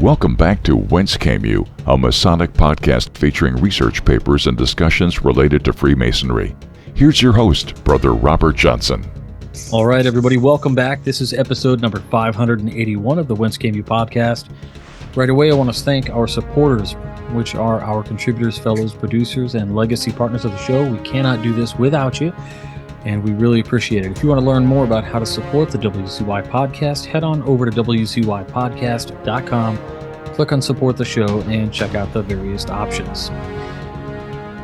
Welcome back to Whence Came You, a Masonic podcast featuring research papers and discussions related to Freemasonry. Here's your host, Brother Robert Johnson. All right, everybody, welcome back. This is episode number 581 of the Whence Came You podcast. Right away, I want to thank our supporters, which are our contributors, fellows, producers, and legacy partners of the show. We cannot do this without you, and we really appreciate it. If you want to learn more about how to support the WCY podcast, head on over to wcypodcast.com, click on support the show, and check out the various options.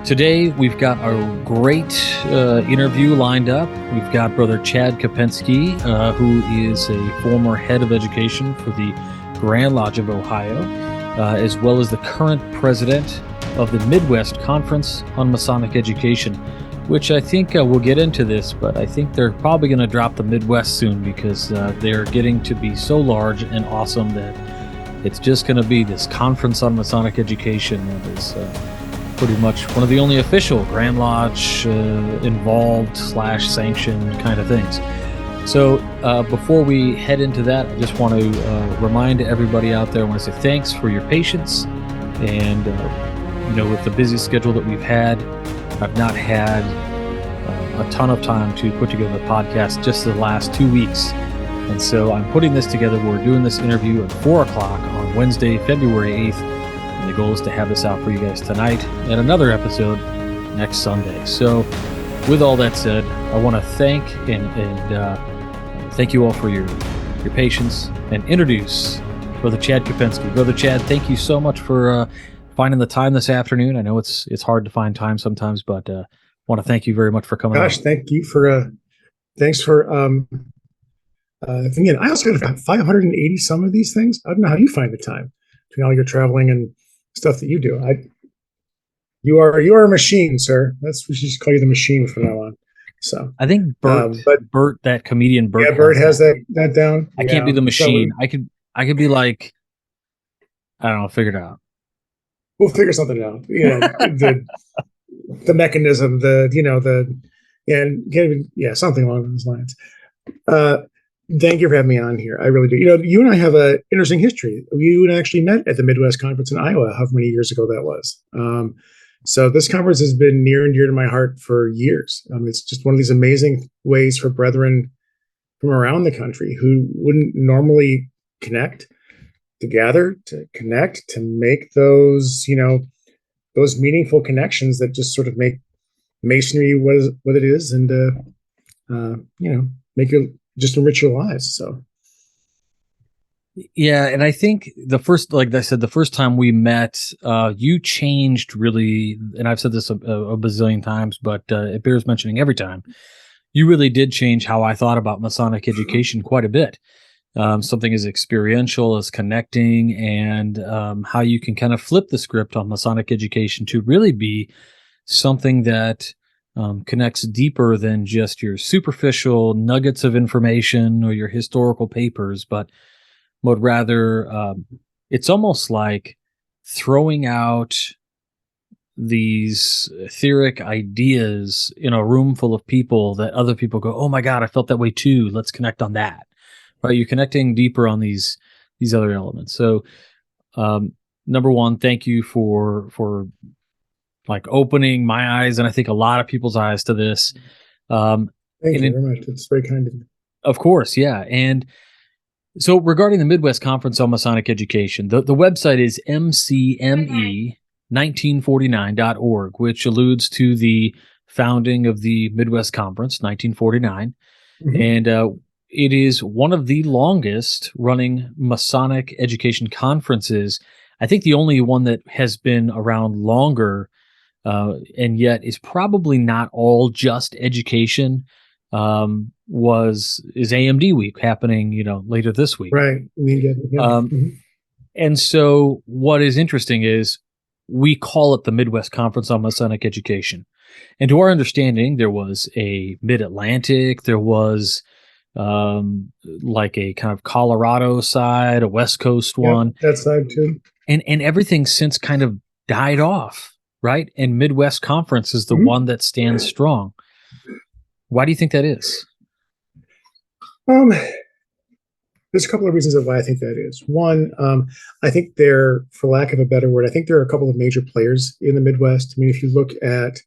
Today, we've got a great interview lined up. We've got Brother Chad Kopensky, who is a former head of education for the Grand Lodge of Ohio, as well as the current president of the Midwest Conference on Masonic Education, which I think we'll get into this, but I think they're probably going to drop the Midwest soon because they're getting to be so large and awesome that it's just going to be this Conference on Masonic Education that is pretty much one of the only official Grand Lodge involved / sanctioned kind of things. So before we head into that, I just want to remind everybody out there, I want to say thanks for your patience. And, with the busy schedule that we've had, I've not had a ton of time to put together the podcast just the last 2 weeks. And so I'm putting this together. We're doing this interview at 4 o'clock on Wednesday, February 8th. And the goal is to have this out for you guys tonight and another episode next Sunday. So with all that said, I want to thank thank you all for your patience and introduce Brother Chad Kopensky. Brother Chad, thank you so much for finding the time this afternoon. I know it's hard to find time sometimes, but I want to thank you very much for coming on. Thank you for thanks for again, I also got 580 some of these things. I don't know how you find the time between all your traveling and stuff that you do. You are a machine, sir. We should just call you the machine from now on. So I think Bert, that comedian Bert. Yeah, Bert has that down. I can't be the machine. So I could be like, I don't know, figure it out. We'll figure something out. The mechanism, something along those lines. Thank you for having me on here. I really do. You and I have an interesting history. You actually met at the Midwest Conference in Iowa, however many years ago that was. So this conference has been near and dear to my heart for years. It's just one of these amazing ways for brethren from around the country who wouldn't normally connect to gather, to connect, to make those, those meaningful connections that just sort of make Masonry what it is, and make it just enrich your lives. So. Yeah, and I think the first time we met, you changed really, and I've said this a bazillion times, but it bears mentioning every time. You really did change how I thought about Masonic education quite a bit. Something as experiential as connecting, and how you can kind of flip the script on Masonic education to really be something that connects deeper than just your superficial nuggets of information or your historical papers, but would rather, it's almost like throwing out these etheric ideas in a room full of people that other people go, oh my God, I felt that way too. Let's connect on that. Right? You're connecting deeper on these other elements. So, number one, thank you for like opening my eyes, and I think a lot of people's eyes to this. Thank you very much. It's very kind of you. Of course, yeah. And so regarding the Midwest Conference on Masonic Education, the website is mcme1949.org, which alludes to the founding of the Midwest Conference, 1949. Mm-hmm. And it is one of the longest running Masonic education conferences. I think the only one that has been around longer, and yet is probably not all just education, is AMD week happening, later this week. Right. And so what is interesting is we call it the Midwest Conference on Masonic Education. And to our understanding, there was a Mid-Atlantic, there was like a kind of Colorado side, a West Coast one. That side too. And everything since kind of died off, right? And Midwest Conference is the one that stands strong. Why do you think that is? there's a couple of reasons of why I think that is. One, I think for lack of a better word, I think there are a couple of major players in the Midwest. I mean, if you look at,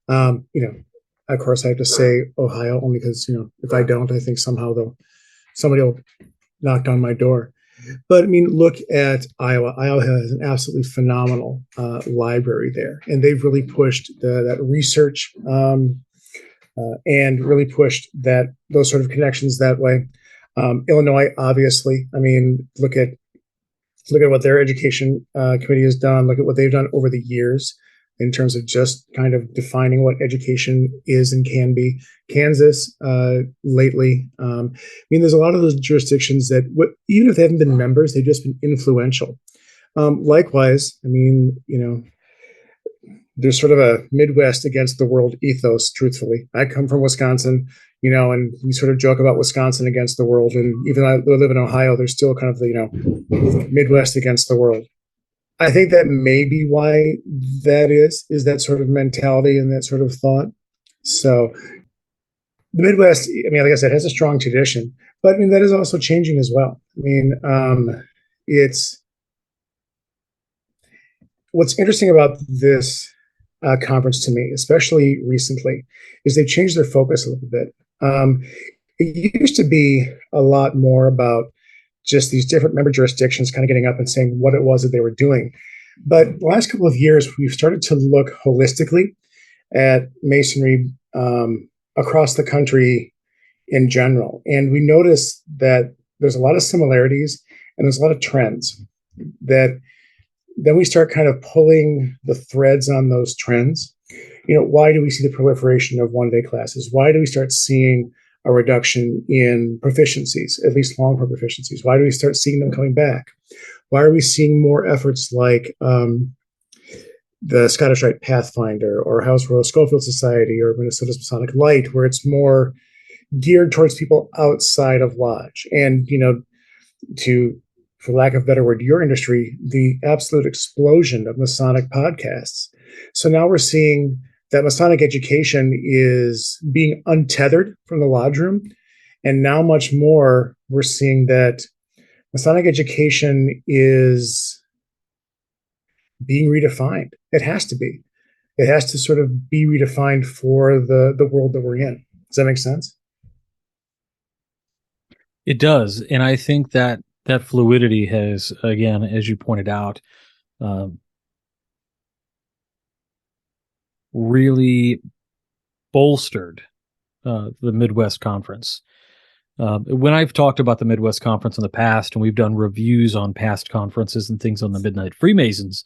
of course, I have to say Ohio only because if I don't, I think somehow somebody will knock on my door. But I mean, look at Iowa. Iowa has an absolutely phenomenal library there, and they've really pushed that research and really pushed those sort of connections that way. Illinois, obviously. I mean, look at what their education committee has done. Look at what they've done over the years in terms of just kind of defining what education is and can be. Kansas, lately. I mean, there's a lot of those jurisdictions that, even if they haven't been members, they've just been influential. Likewise, I mean, there's sort of a Midwest against the world ethos, truthfully. I come from Wisconsin, and we sort of joke about Wisconsin against the world. And even though I live in Ohio, there's still kind of the, Midwest against the world. I think that may be why that is that sort of mentality and that sort of thought. So the Midwest, I mean, like I said, has a strong tradition, but I mean, that is also changing as well. I mean, what's interesting about this conference to me, especially recently, is they've changed their focus a little bit. It used to be a lot more about just these different member jurisdictions kind of getting up and saying what it was that they were doing. But the last couple of years, we've started to look holistically at Masonry across the country in general. And we notice that there's a lot of similarities and there's a lot of trends that then we start kind of pulling the threads on those trends. Why do we see the proliferation of one-day classes? Why do we start seeing a reduction in proficiencies, at least long-term proficiencies? Why do we start seeing them coming back? Why are we seeing more efforts like the Scottish Rite Pathfinder or House Royal Schofield Society or Minnesota's Masonic Light, where it's more geared towards people outside of Lodge? And, for lack of a better word, your industry, the absolute explosion of Masonic podcasts. So now we're seeing that Masonic education is being untethered from the lodge room. And now much more, we're seeing that Masonic education is being redefined. It has to be. It has to sort of be redefined for the world that we're in. Does that make sense? It does. And I think that fluidity has, again, as you pointed out, really bolstered the Midwest Conference. When I've talked about the Midwest Conference in the past, and we've done reviews on past conferences and things on the Midnight Freemasons,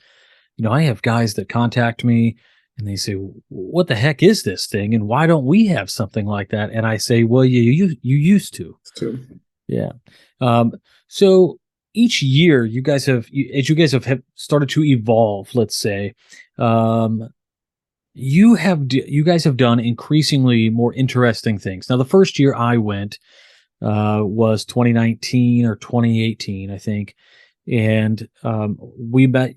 I have guys that contact me and they say, "What the heck is this thing? And why don't we have something like that?" And I say, "Well, you used to." Yeah. So each year, you guys have started to evolve. Let's say, you guys have done increasingly more interesting things. Now, the first year I went was 2019 or 2018, I think, and we met,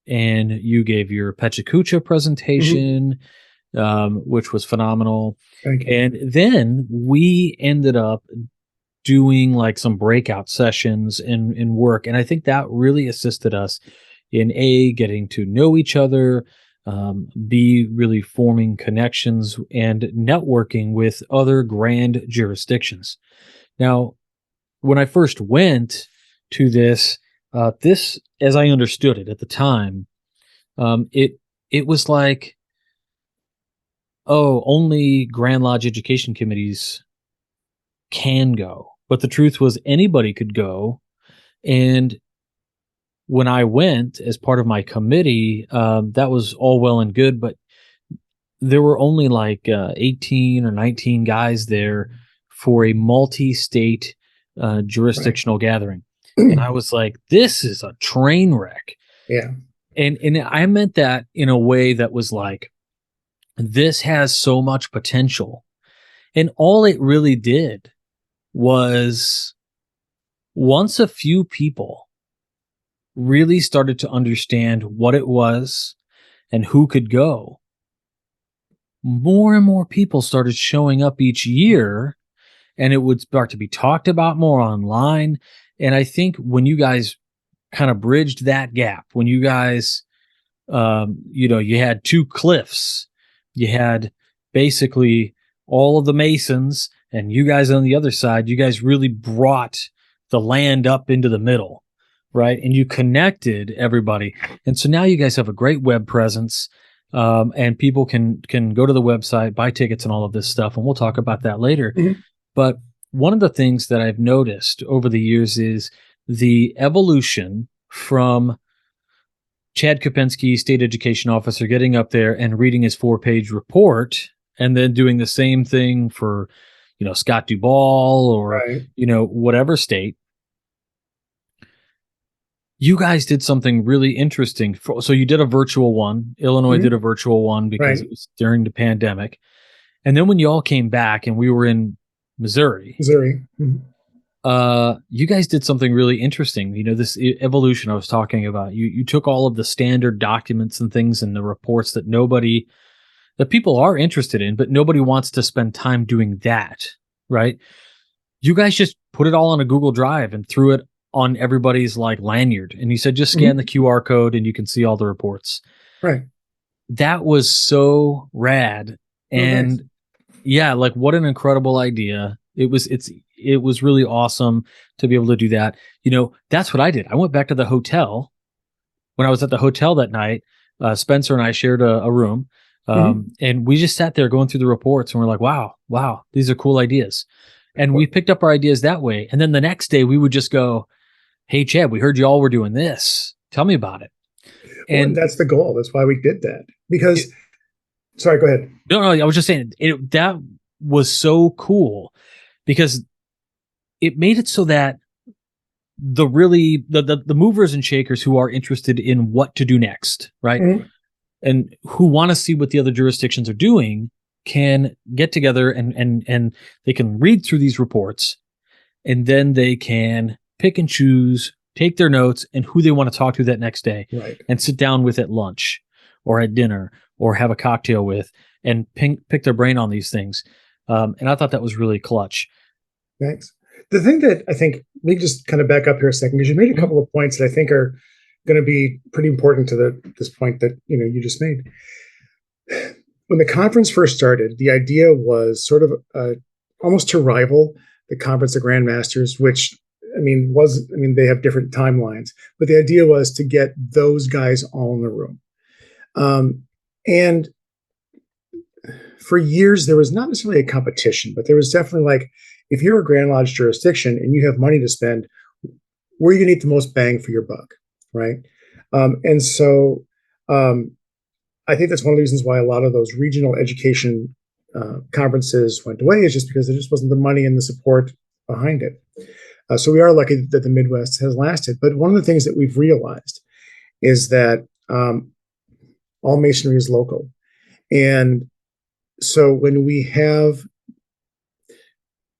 and you gave your Pechakucha presentation, which was phenomenal. Thank you. And then we ended up doing like some breakout sessions in work, and I think that really assisted us in getting to know each other, B, really forming connections and networking with other grand jurisdictions. Now, when I first went to this, as I understood it at the time, it was like, only Grand Lodge education committees can go. But the truth was anybody could go. And when I went as part of my committee, that was all well and good, but there were only like 18 or 19 guys there for a multi-state jurisdictional gathering. And I was like, this is a train wreck. Yeah. And I meant that in a way that was like, this has so much potential. And all it really did was, once a few people really started to understand what it was and who could go, more and more people started showing up each year. and it would start to be talked about more online. And I think when you guys kind of bridged that gap, when you guys, you had two cliffs, you had basically all of the Masons, and you guys on the other side, you guys really brought the land up into the middle, right? And you connected everybody. And so now you guys have a great web presence, and people can go to the website, buy tickets and all of this stuff. And we'll talk about that later. Mm-hmm. But one of the things that I've noticed over the years is the evolution from Chad Kopensky, state education officer, getting up there and reading his 4-page report, and then doing the same thing for, Scott Duvall or, Right. Whatever state. You guys did something really interesting. So you did a virtual one. Illinois Mm-hmm. did a virtual one because Right. it was during the pandemic. And then when you all came back and we were in Missouri, Mm-hmm. you guys did something really interesting. This evolution I was talking about. You took all of the standard documents and things and the reports that people are interested in, but nobody wants to spend time doing that, right? You guys just put it all on a Google Drive and threw it on everybody's lanyard. And you said, just scan the QR code and you can see all the reports. Right. That was so rad. And nice. Yeah, what an incredible idea. It was really awesome to be able to do that. That's what I did. I went back to the hotel. When I was at the hotel that night, Spencer and I shared a room. And we just sat there going through the reports and we're like, wow, these are cool ideas. And we picked up our ideas that way. And then the next day we would just go, hey, Chad, we heard you all were doing this. Tell me about it. And that's the goal. That's why we did that. Because, sorry, go ahead. No, I was just saying that was so cool because it made it so that the movers and shakers who are interested in what to do next, right? Mm-hmm. And who want to see what the other jurisdictions are doing can get together and they can read through these reports, and then they can pick and choose, take their notes and who they want to talk to that next day, right, and sit down with at lunch or at dinner or have a cocktail with and pick their brain on these things. And I thought that was really clutch. Thanks. The thing that I think, let me just kind of back up here a second, because you made a couple of points that I think are going to be pretty important to this point that you just made. When the conference first started, the idea was sort of almost to rival the Conference of Grandmasters, which they have different timelines, but the idea was to get those guys all in the room. And for years, there was not necessarily a competition, but there was definitely if you're a Grand Lodge jurisdiction and you have money to spend, where are you going to get the most bang for your buck, right? And so I think that's one of the reasons why a lot of those regional education conferences went away, is just because there just wasn't the money and the support behind it. So we are lucky that the Midwest has lasted. But one of the things that we've realized is that all Masonry is local. And so when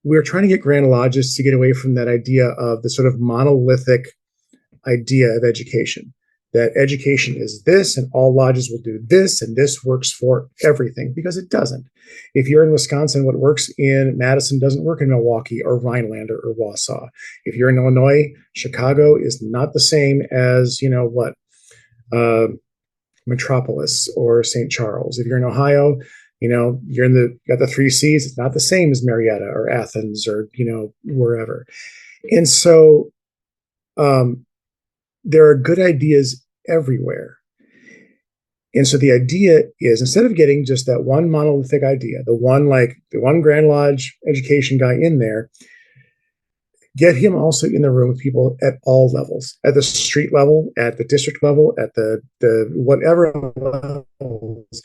we're trying to get Grand Lodges to get away from that idea of the sort of monolithic idea of education, that education is this and all lodges will do this and this works for everything, because it doesn't. If you're in Wisconsin, what works in Madison doesn't work in Milwaukee or Rhinelander or Wausau. If you're in Illinois, Chicago is not the same as, Metropolis or St. Charles. If you're in Ohio, you're got the 3 C's. It's not the same as Marietta or Athens or, wherever. And so there are good ideas everywhere. And so the idea is, instead of getting just that one monolithic idea, the one Grand Lodge education guy in there, get him also in the room with people at all levels, at the street level, at the district level, at the whatever levels.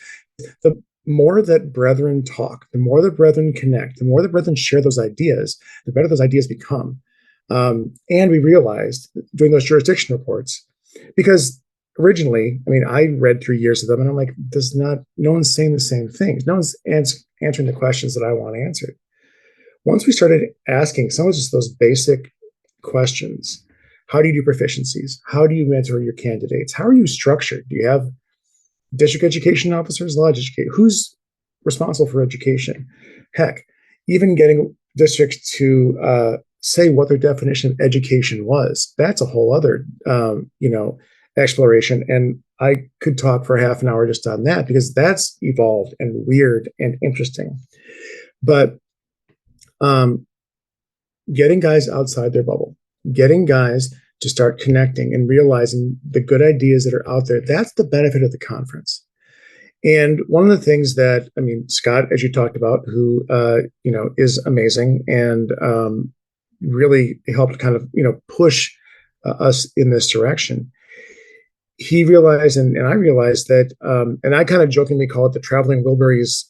The more that brethren talk, the more that brethren connect, the more that brethren share those ideas, the better those ideas become. And we realized doing those jurisdiction reports, because originally, I read 3 years of them and I'm like, no one's saying the same things. No one's answering the questions that I want answered. Once we started asking some of just those basic questions, how do you do proficiencies? How do you mentor your candidates? How are you structured? Do you have district education officers, lodge education? Who's responsible for education? Heck, even getting districts to say what their definition of education was. That's a whole other, exploration. And I could talk for half an hour just on that because that's evolved and weird and interesting. But getting guys outside their bubble, getting guys to start connecting and realizing the good ideas that are out there, that's the benefit of the conference. And one of the things that, Scott, as you talked about, who, is amazing and really helped kind of, push us in this direction. He realized, and I realized that, and I kind of jokingly call it the traveling Wilburys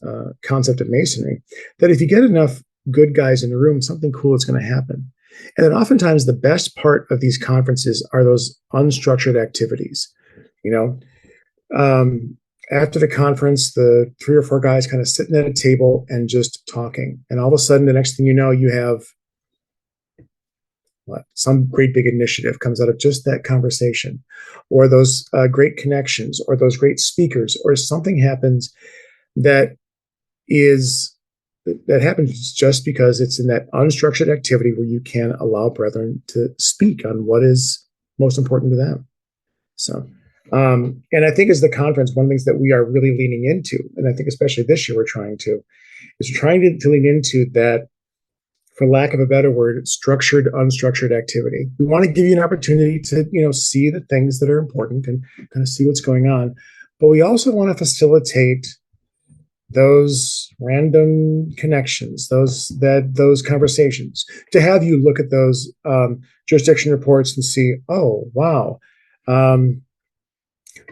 concept of Masonry, that if you get enough good guys in the room, something cool is going to happen. And then oftentimes the best part of these conferences are those unstructured activities. After the conference, the 3 or 4 guys kind of sitting at a table and just talking. And all of a sudden, the next thing you know, you have some great big initiative comes out of just that conversation, or those great connections, or those great speakers, or something happens that happens just because it's in that unstructured activity where you can allow brethren to speak on what is most important to them. So, and I think as the conference, one of the things that we are really leaning into, and I think especially this year we're trying to lean into that, for lack of a better word, structured, unstructured activity. We want to give you an opportunity to, see the things that are important and kind of see what's going on. But we also want to facilitate those random connections, those conversations, to have you look at those jurisdiction reports and see, oh, wow,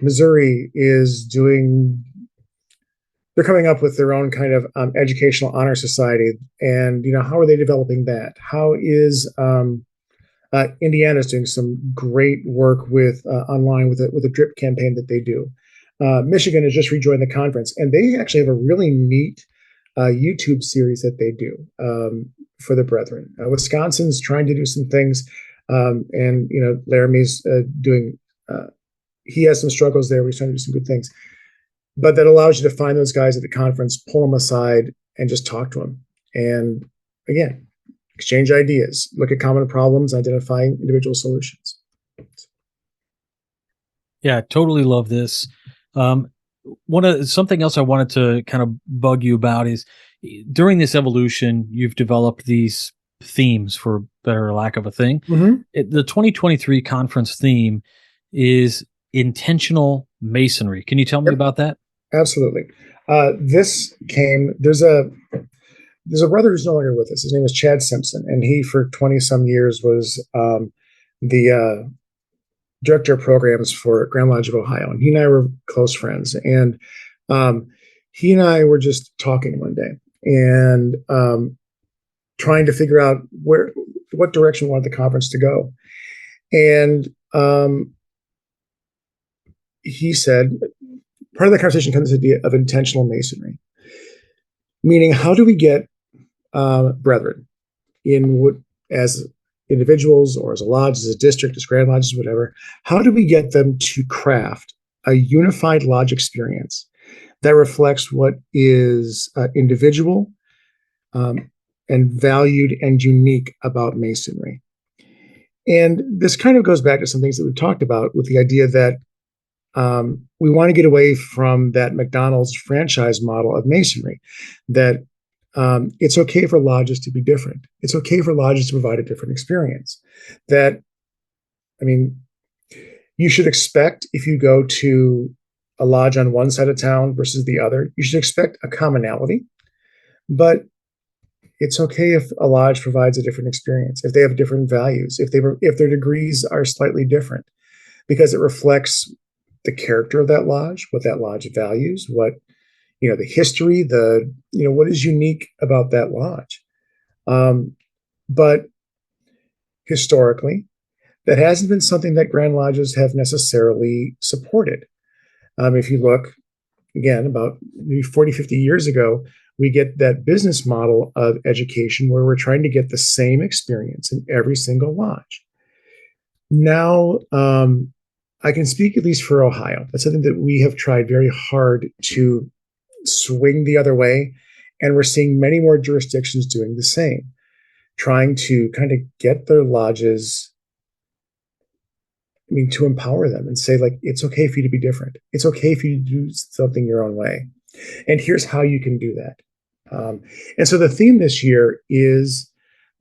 Missouri is they're coming up with their own kind of educational honor society. And, how are they developing that? How is Indiana's doing some great work with online with a drip campaign that they do. Michigan has just rejoined the conference, and they actually have a really neat YouTube series that they do for the brethren. Wisconsin's trying to do some things, and Laramie's doing. He has some struggles there. He's trying to do some good things, but that allows you to find those guys at the conference, pull them aside, and just talk to them. And again, exchange ideas, look at common problems, identify individual solutions. Yeah, I totally love this. Something else I wanted to kind of bug you about is during this evolution, you've developed these themes, for better or lack of a thing. Mm-hmm. The 2023 conference theme is intentional masonry. Can you tell me about that? Absolutely. There's a brother who's no longer with us. His name is Chad Simpson, and he for 20 some years was the director of programs for Grand Lodge of Ohio, and he and I were close friends. And he and I were just talking one day and trying to figure out what direction we wanted the conference to go. And he said, part of the conversation comes this idea of intentional masonry, meaning how do we get brethren as individuals or as a lodge, as a district, as grand lodges, whatever, how do we get them to craft a unified lodge experience that reflects what is individual and valued and unique about masonry? And this kind of goes back to some things that we've talked about with the idea that we want to get away from that McDonald's franchise model of masonry, that it's okay for lodges to be different. It's okay for lodges to provide a different experience. You should expect, if you go to a lodge on one side of town versus the other, you should expect a commonality, but it's okay if a lodge provides a different experience, if they have different values, if their degrees are slightly different, because it reflects the character of that lodge, what that lodge values, what the history, what is unique about that lodge. But historically, that hasn't been something that Grand Lodges have necessarily supported. If you look, again, about maybe 40, 50 years ago, we get that business model of education where we're trying to get the same experience in every single lodge. Now, I can speak at least for Ohio. That's something that we have tried very hard to swing the other way, and we're seeing many more jurisdictions doing the same. trying to kind of get their lodges, to empower them and say, like, it's okay for you to be different. It's okay for you to do something your own way. And here's how you can do that. And so the theme this year is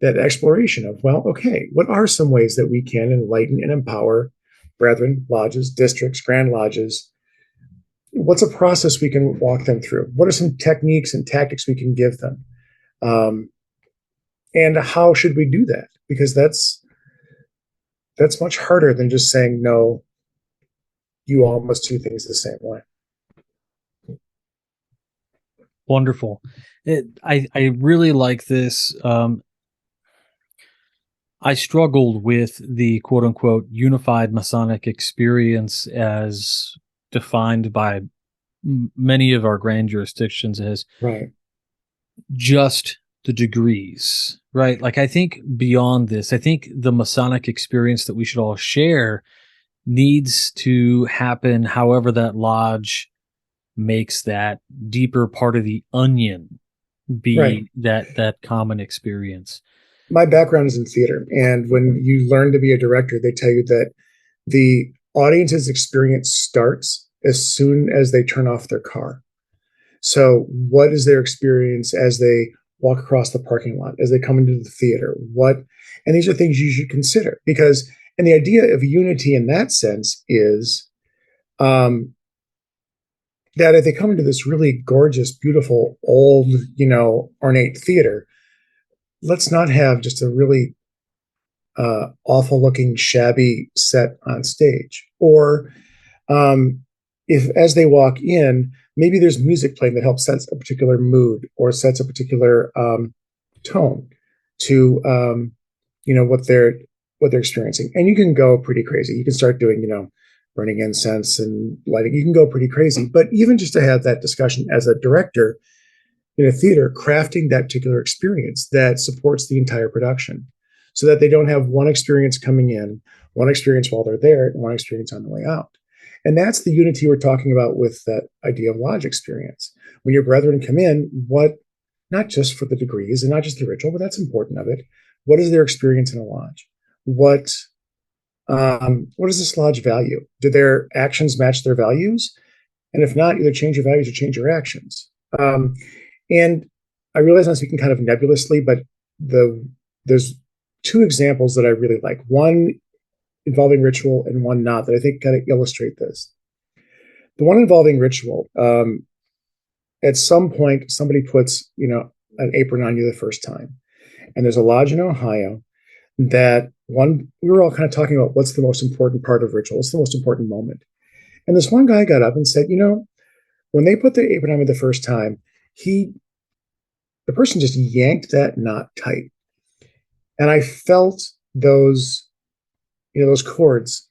that exploration of, well, okay, what are some ways that we can enlighten and empower brethren, lodges, districts, grand lodges? What's a process we can walk them through? What are some techniques and tactics we can give them? And how should we do that? Because that's much harder than just saying, no, you all must do things the same way. Wonderful. I really like this. I struggled with the quote unquote unified Masonic experience as defined by many of our grand jurisdictions as Right. just the degrees, right? Like, I think beyond this, I think the Masonic experience that we should all share needs to happen however that lodge makes that deeper part of the onion be Right. that common experience. My background is in theater, and when you learn to be a director, they tell you that the audience's experience starts as soon as they turn off their car. So what is their experience as they walk across the parking lot, as they come into the theater? And these are things you should consider, because, and the idea of unity in that sense is that if they come into this really gorgeous, beautiful, old, ornate theater, let's not have just a really awful looking, shabby set on stage. Or if as they walk in, maybe there's music playing that helps set a particular mood or sets a particular tone to what they're experiencing. And you can go pretty crazy. You can start doing burning incense and lighting. You can go pretty crazy. But even just to have that discussion as a director in a theater, crafting that particular experience that supports the entire production, so that they don't have one experience coming in, one experience while they're there, and one experience on the way out. And that's the unity we're talking about with that idea of lodge experience. When your brethren come in, not just for the degrees and not just the ritual, but that's important of it. What is their experience in a lodge? What does this lodge value? Do their actions match their values? And if not, either change your values or change your actions. And I realize I'm speaking kind of nebulously, but there's two examples that I really like. One involving ritual and one not, that I think kind of illustrate this. The one involving ritual, at some point, somebody puts, an apron on you the first time. And there's a lodge in Ohio that we were all kind of talking about what's the most important part of ritual. What's the most important moment? And this one guy got up and said, when they put the apron on me the first time, the person just yanked that knot tight. And I felt those cords,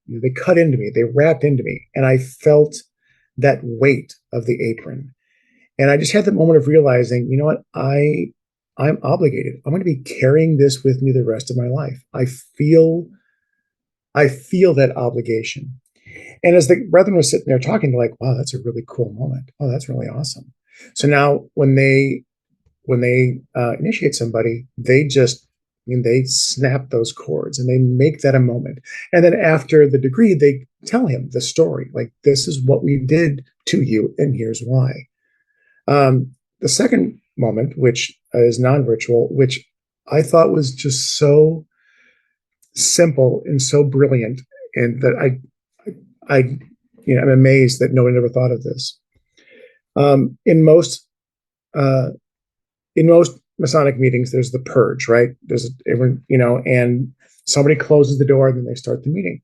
they cut into me, they wrapped into me, and I felt that weight of the apron. And I just had that moment of realizing, you know what, I'm obligated. I'm going to be carrying this with me the rest of my life. I feel that obligation. And as the brethren was sitting there talking, they're like, wow, that's a really cool moment. Oh, that's really awesome. So now when they initiate somebody, they snap those cords and they make that a moment. And then after the degree, they tell him the story. Like, this is what we did to you, and here's why. The second moment, which is non-ritual, which I thought was just so simple and so brilliant, and that I'm amazed that no one ever thought of this. In most Masonic meetings, there's the purge, right? And somebody closes the door and then they start the meeting.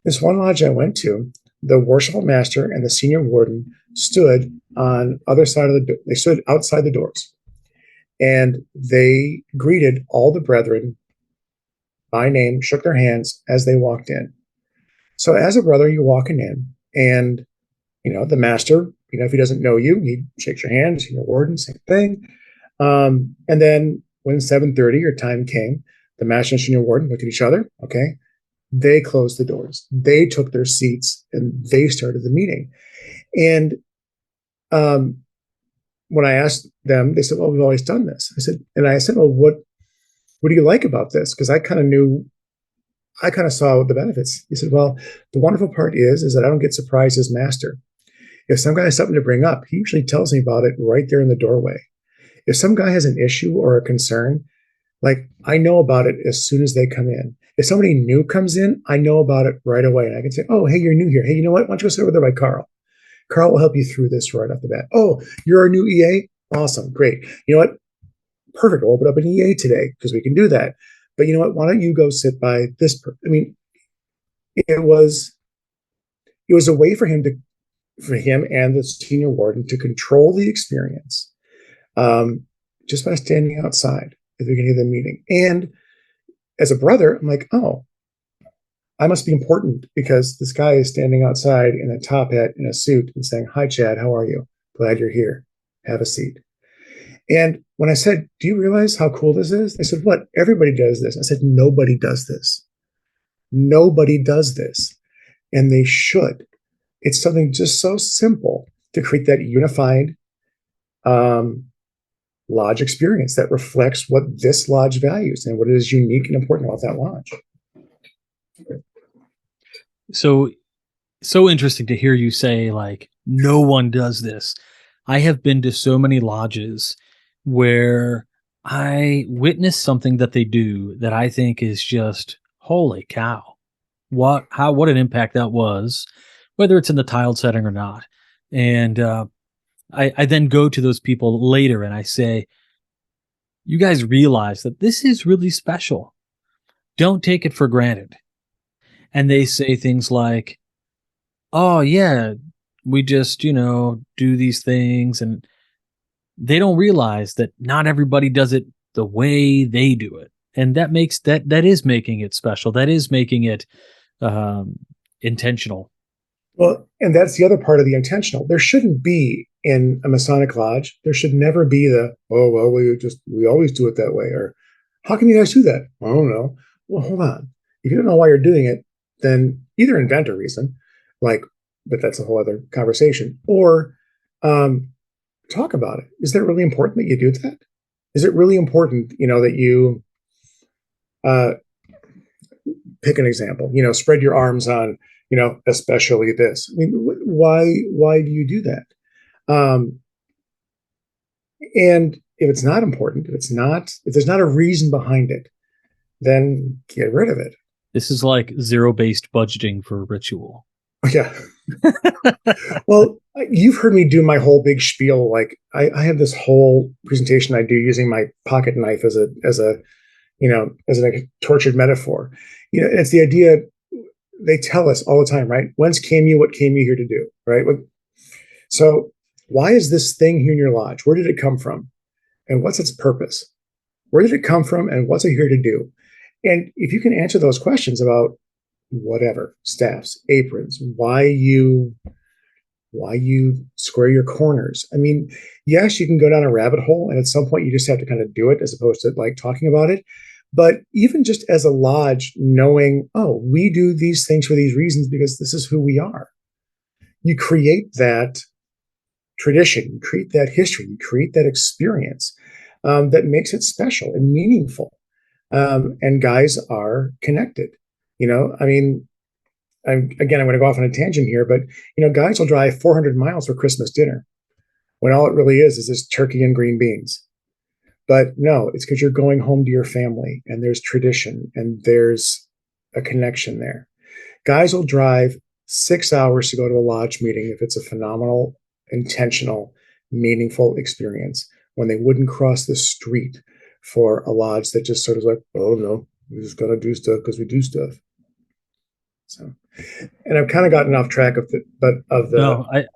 This one lodge I went to, the worshipful master and the senior warden stood on other side of the door. They stood outside the doors, and they greeted all the brethren by name, shook their hands as they walked in. So as a brother, you're walking in, and the master, if he doesn't know you, he shakes your hand. Senior warden, same thing. And then when 7:30 your time came, the master and senior warden looked at each other. Okay. They closed the doors. They took their seats and they started the meeting. And when I asked them, they said, well, we've always done this. I said, well, what do you like about this? Because I kind of saw the benefits. He said, well, the wonderful part is that I don't get surprised as master. If some guy has something to bring up, he usually tells me about it right there in the doorway. If some guy has an issue or a concern, like I know about it as soon as they come in. If somebody new comes in, I know about it right away. And I can say, oh, hey, you're new here. Hey, you know what? Why don't you go sit over there by Carl? Carl will help you through this right off the bat. Oh, you're our new EA? Awesome. Great. You know what? Perfect. We'll open up an EA today because we can do that. But you know what? Why don't you go sit by this person? I mean, it was a way for him and the senior warden to control the experience just by standing outside at the beginning of the meeting. And as a brother, I'm like, oh, I must be important because this guy is standing outside in a top hat and a suit and saying, hi, Chad, how are you? Glad you're here. Have a seat. And when I said, do you realize how cool this is? They said, what? Everybody does this. I said, nobody does this. Nobody does this. And they should. It's something just so simple to create that unified lodge experience that reflects what this lodge values and what is unique and important about that lodge. So interesting to hear you say, like, no one does this. I have been to so many lodges where I witnessed something that they do that I think is just, holy cow. What an impact that was, whether it's in the tiled setting or not. And I then go to those people later and I say, you guys realize that this is really special. Don't take it for granted. And they say things like, oh yeah, we just, do these things. And they don't realize that not everybody does it the way they do it. And that makes that is making it special. That is making it intentional. Well, and that's the other part of the intentional. There shouldn't be in a Masonic lodge, there should never be we always do it that way. Or how can you guys do that? I don't know. Well, hold on. If you don't know why you're doing it, then either invent a reason, but that's a whole other conversation, or talk about it. Is that really important that you do that? Is it really important, that you pick an example, spread your arms on, especially this. I mean, why do you do that? And if it's not important, if there's not a reason behind it, then get rid of it. This is like zero-based budgeting for a ritual. Yeah. Well, you've heard me do my whole big spiel. Like I have this whole presentation I do using my pocket knife as a tortured metaphor. It's the idea. They tell us all the time, right? Whence came you? What came you here to do? Right? So why is this thing here in your lodge? Where did it come from? And what's its purpose? Where did it come from? And what's it here to do? And if you can answer those questions about whatever, staffs, aprons, why you square your corners. I mean, yes, you can go down a rabbit hole and at some point you just have to kind of do it as opposed to like talking about it. But even just as a lodge, knowing, oh, we do these things for these reasons because this is who we are. You create that tradition, you create that history, you create that experience that makes it special and meaningful. And guys are connected. I mean, I'm going to go off on a tangent here, but, guys will drive 400 miles for Christmas dinner when all it really is this turkey and green beans. But no, it's because you're going home to your family and there's tradition and there's a connection there. Guys will drive 6 hours to go to a lodge meeting if it's a phenomenal, intentional, meaningful experience when they wouldn't cross the street for a lodge that just sort of like, oh no, we just got to do stuff because we do stuff. So, and I've kind of gotten off track of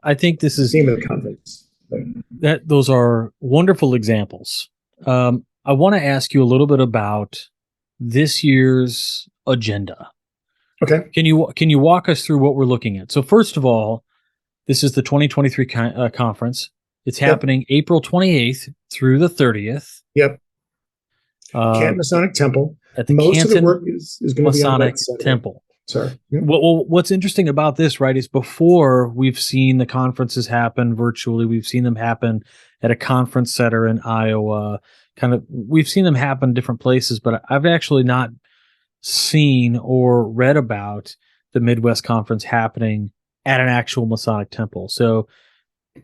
I think this is theme of the conference. Those are wonderful examples. I want to ask you a little bit about this year's agenda. Okay. Can you walk us through what we're looking at? So first of all, this is the 2023 conference. It's happening April 28th through the 30th. Yep. Canton Masonic Temple. At the Most Canton of the work is going to be on Masonic Saturday. Temple. Sorry. Yep. Well, what's interesting about this, right, is before we've seen the conferences happen virtually, we've seen them happen at a conference center in Iowa. We've seen them happen different places, but I've actually not seen or read about the Midwest Conference happening at an actual Masonic temple. So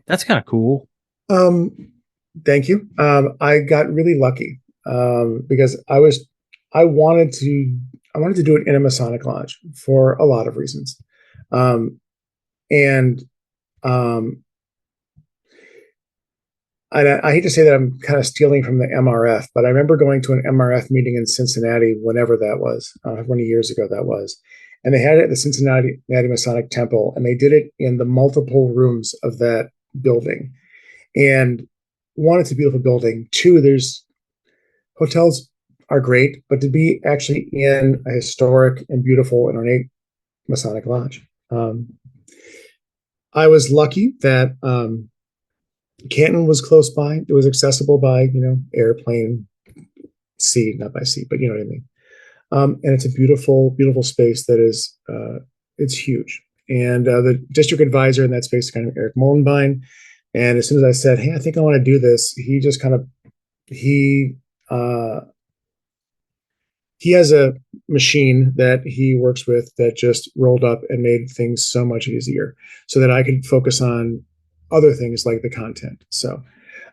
that's kind of cool. Thank you. I got really lucky because I wanted to do it in a Masonic lodge for a lot of reasons, and I hate to say that I'm kind of stealing from the MRF, but I remember going to an MRF meeting in Cincinnati, whenever that was, 20 years ago that was, and they had it at the Cincinnati Masonic Temple, and they did it in the multiple rooms of that building. And one, it's a beautiful building. Two, there's hotels are great, but to be actually in a historic and beautiful and ornate Masonic lodge, I was lucky that Canton was close by. It was accessible by airplane, sea, not by sea, but you know what I mean. And it's a beautiful, beautiful space that is it's huge. And the district advisor in that space is kind of Eric Mullenbein. And as soon as I said, "Hey, I think I want to do this," he just kind of he has a machine that he works with that just rolled up and made things so much easier, so that I could focus on other things like the content. So,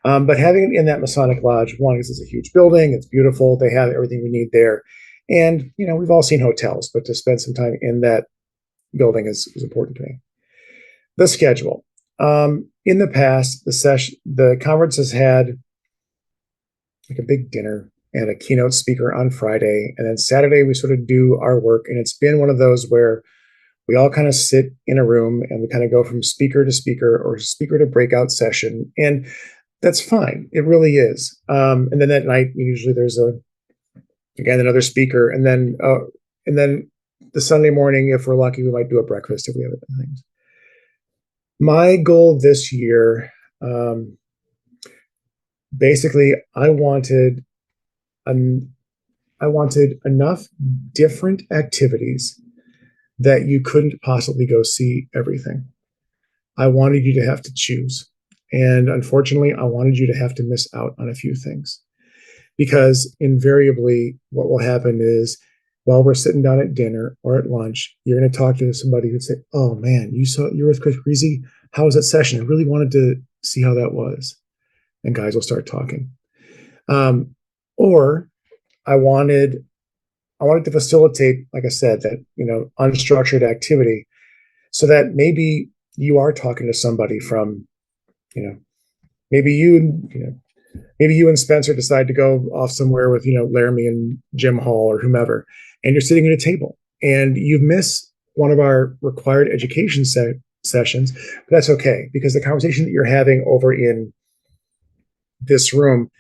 but having it in that Masonic lodge, one, is it's a huge building, it's beautiful, they have everything we need there, and we've all seen hotels, but to spend some time in that building is important to me. The schedule. In the past, the conference has had like a big dinner and a keynote speaker on Friday, and then Saturday we sort of do our work, and it's been one of those where we all kind of sit in a room and we kind of go from speaker to speaker or speaker to breakout session, and that's fine. It really is. And then that night, usually there's another speaker, and then the Sunday morning, if we're lucky, we might do a breakfast if we have things. My goal this year, basically, I wanted enough different activities that you couldn't possibly go see everything. I wanted you to have to choose. And unfortunately, I wanted you to have to miss out on a few things. Because invariably, what will happen is, while we're sitting down at dinner or at lunch, you're going to talk to somebody who'd say, "Oh man, you were with Chris Creasy? How was that session? I really wanted to see how that was." And guys will start talking. Or I wanted to facilitate, like I said, that unstructured activity, so that maybe you are talking to somebody from, maybe you and Spencer decide to go off somewhere with Laramie and Jim Hall or whomever, and you're sitting at a table and you miss one of our required education sessions, but that's okay, because the conversation that you're having over in this room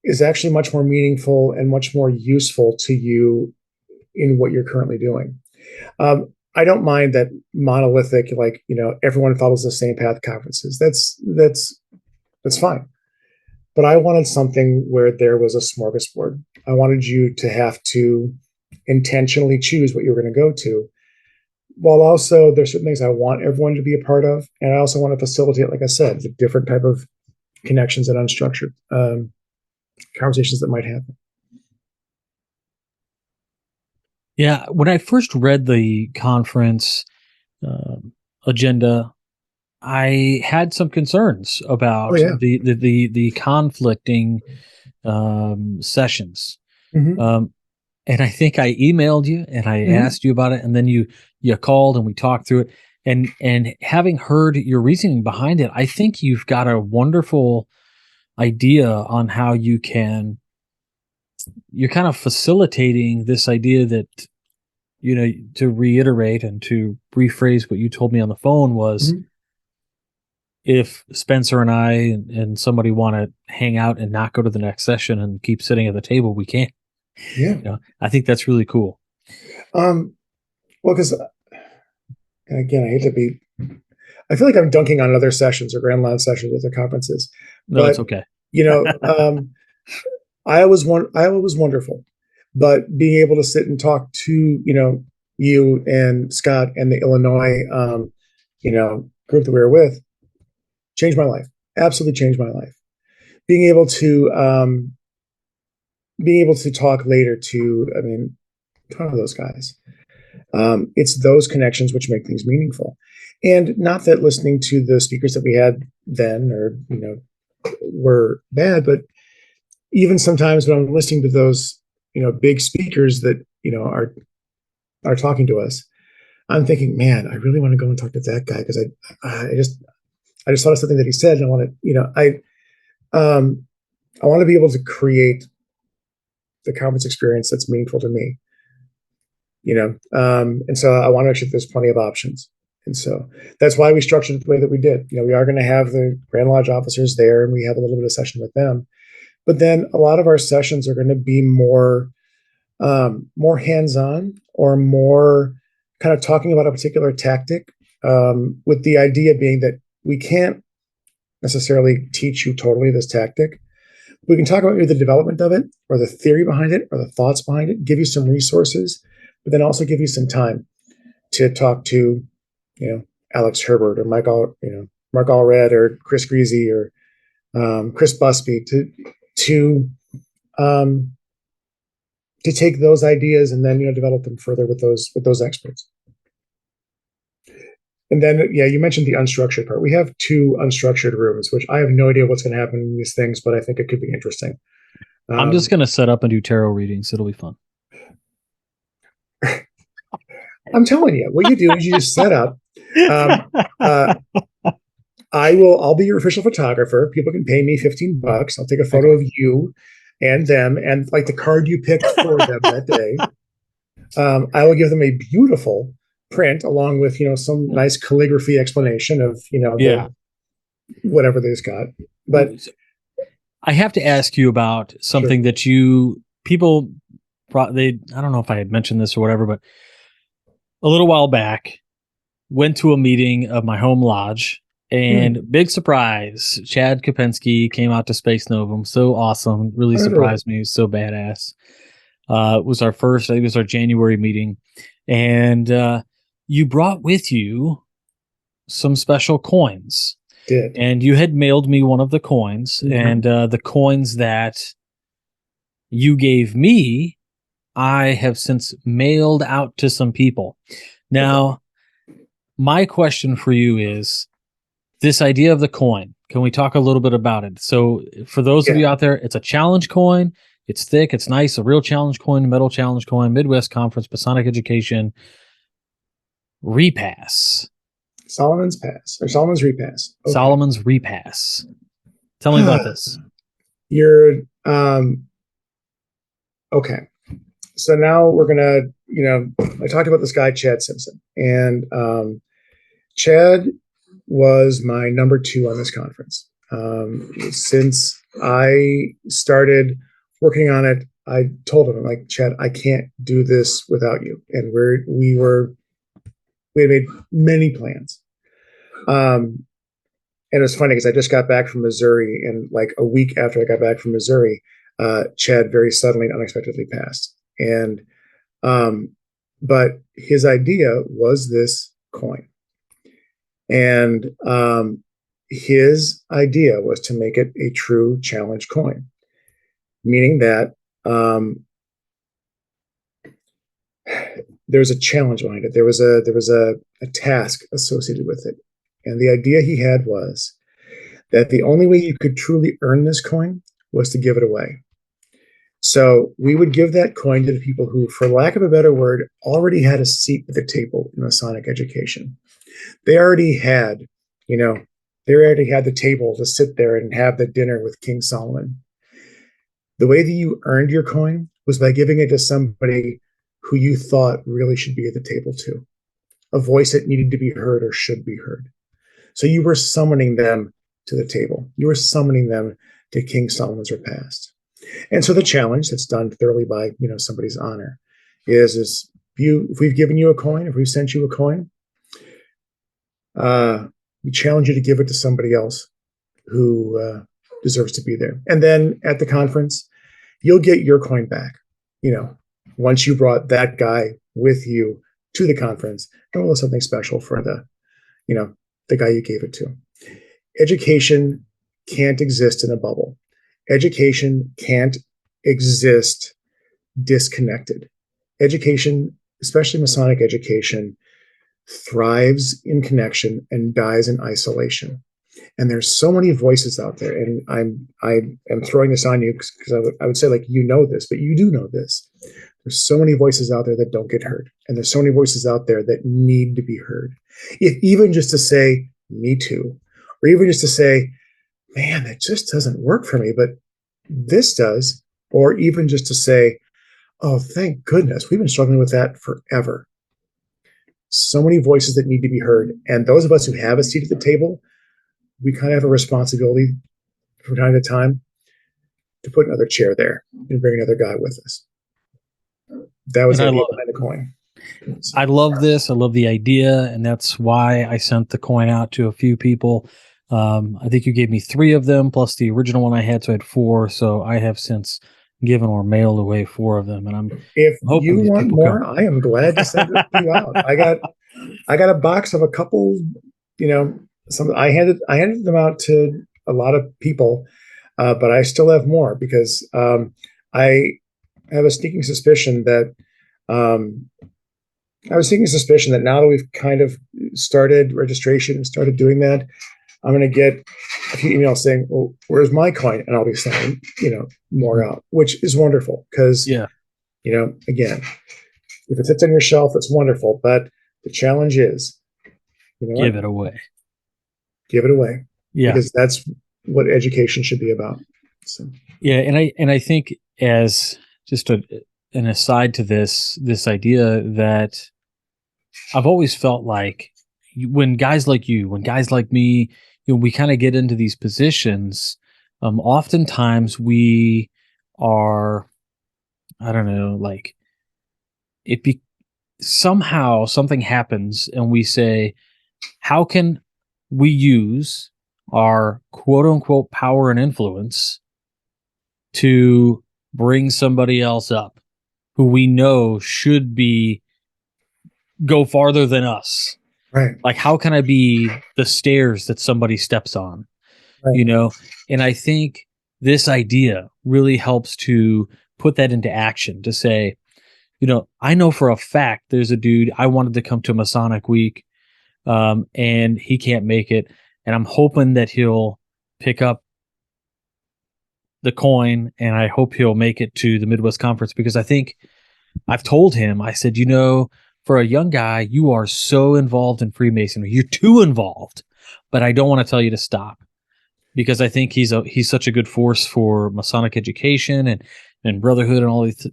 is actually much more meaningful and much more useful to you in what you're currently doing. I don't mind that monolithic, like, everyone follows the same path conferences. That's fine. But I wanted something where there was a smorgasbord. I wanted you to have to intentionally choose what you were going to go to, while also there's certain things I want everyone to be a part of. And I also want to facilitate, like I said, the different type of connections and unstructured conversations that might happen. Yeah, when I first read the conference agenda, I had some concerns about the conflicting sessions. Mm-hmm. And I think I emailed you and I asked you about it, and then you called and we talked through it. And having heard your reasoning behind it, I think you've got a wonderful idea on how you're kind of facilitating this idea that, to reiterate and to rephrase what you told me on the phone was, if Spencer and I and somebody want to hang out and not go to the next session and keep sitting at the table, we can. Yeah. I think that's really cool. Well, because, and again, I feel like I'm dunking on other sessions or Grand Lounge sessions at the conferences. No, but, it's okay. Iowa was wonderful, but being able to sit and talk to, you and Scott and the Illinois, group that we were with changed my life. Absolutely changed my life. Being able to talk later to, a ton of those guys. It's those connections which make things meaningful. And not that listening to the speakers that we had then were bad, but even sometimes when I'm listening to those, big speakers that, are talking to us, I'm thinking, man, I really want to go and talk to that guy because I just thought of something that he said, and I want to, I want to be able to create the conference experience that's meaningful to me, and so I want to make sure there's plenty of options. And so that's why we structured it the way that we did. We are going to have the Grand Lodge officers there, and we have a little bit of session with them. But then a lot of our sessions are going to be more hands-on, or more kind of talking about a particular tactic, with the idea being that we can't necessarily teach you totally this tactic. We can talk about either the development of it, or the theory behind it, or the thoughts behind it, give you some resources, but then also give you some time to talk to, Alex Herbert, or Mark Allred, or Chris Greasy, or Chris Busby, to take those ideas and then develop them further with those experts. And then, you mentioned the unstructured part. We have 2 unstructured rooms, which I have no idea what's going to happen in these things, but I think it could be interesting. I'm just going to set up and do tarot readings. It'll be fun. I'm telling you, what you do is you just set up. I'll be your official photographer. People can pay me $15. I'll take a photo of you and them, and like the card you picked for them that day. I will give them a beautiful print along with some nice calligraphy explanation of whatever they've got. But I have to ask you about something that people I don't know if I had mentioned this or whatever, but a little while back went to a meeting of my home lodge, and big surprise, Chad Kopensky came out to Space Novum. So awesome. Really surprised me. He was so badass. It was our first, I think it was our January meeting. And you brought with you some special coins. Did. And you had mailed me one of the coins. And the coins that you gave me, I have since mailed out to some people. Now, my question for you is this idea of the coin. Can we talk a little bit about it? So for those of you out there, it's a challenge coin. It's thick. It's nice. A real challenge coin, metal challenge coin, Midwest Conference, Masonic Education, repass. Solomon's Pass, or Solomon's Repass. Okay. Solomon's Repass. Tell me about this. Okay. So now we're going to, I talked about this guy, Chad Simpson, and Chad was my number 2 on this conference. Since I started working on it, I told him, I'm like, Chad, I can't do this without you. And we had made many plans. And it was funny because I just got back from Missouri, and like a week after I got back from Missouri, Chad very suddenly and unexpectedly passed. And but his idea was this coin. And his idea was to make it a true challenge coin, meaning that there's a challenge behind it. There was a task associated with it. And the idea he had was that the only way you could truly earn this coin was to give it away. So we would give that coin to the people who, for lack of a better word, already had a seat at the table in Masonic education. They already had the table to sit there and have the dinner with King Solomon. The way that you earned your coin was by giving it to somebody who you thought really should be at the table too, a voice that needed to be heard or should be heard. So you were summoning them to the table. You were summoning them to King Solomon's repast. And so the challenge that's done thoroughly by somebody's honor is if we've given you a coin, if we've sent you a coin, we challenge you to give it to somebody else who deserves to be there. And then at the conference, you'll get your coin back. Once you brought that guy with you to the conference, and a little something special for the guy you gave it to. Education can't exist in a bubble. Education can't exist disconnected. Education, especially Masonic education, thrives in connection and dies in isolation. And there's so many voices out there, and I am throwing this on you because I would say, like, you know this, but you do know this. There's so many voices out there that don't get heard, and there's so many voices out there that need to be heard. If even just to say, me too, or even just to say, man, that just doesn't work for me, but this does, or even just to say, oh, thank goodness, we've been struggling with that forever. So many voices that need to be heard, and those of us who have a seat at the table, we kind of have a responsibility from time to time to put another chair there and bring another guy with us. That was the idea behind the coin. I love this. I love the idea, and that's why I sent the coin out to a few people. I think you gave me 3 of them, plus the original one I had, so I had 4. So I have since given or mailed away 4 of them, and I'm hoping you want more, I am glad to send it to you out. I got a box of a couple, I handed them out to a lot of people, but I still have more because I have a sneaking suspicion that now that we've kind of started registration and started doing that, I'm going to get a few emails saying, well, where's my coin? And I'll be sending, more out, which is wonderful because, again, if it sits on your shelf, it's wonderful. But the challenge is, give it away. Give it away. Yeah. Because that's what education should be about. So. Yeah. And I think as just an aside to this idea that I've always felt like when guys like you, when guys like me, we kind of get into these positions, oftentimes we are, I don't know, like somehow something happens and we say, how can we use our quote unquote power and influence to bring somebody else up who we know should go farther than us? Right. Like, how can I be the stairs that somebody steps on? Right. And I think this idea really helps to put that into action to say, I know for a fact there's a dude I wanted to come to Masonic Week, and he can't make it. And I'm hoping that he'll pick up the coin, and I hope he'll make it to the Midwest Conference, because I think I've told him, I said, for a young guy, you are so involved in Freemasonry. You're too involved, but I don't want to tell you to stop, because I think he's such a good force for Masonic education and brotherhood and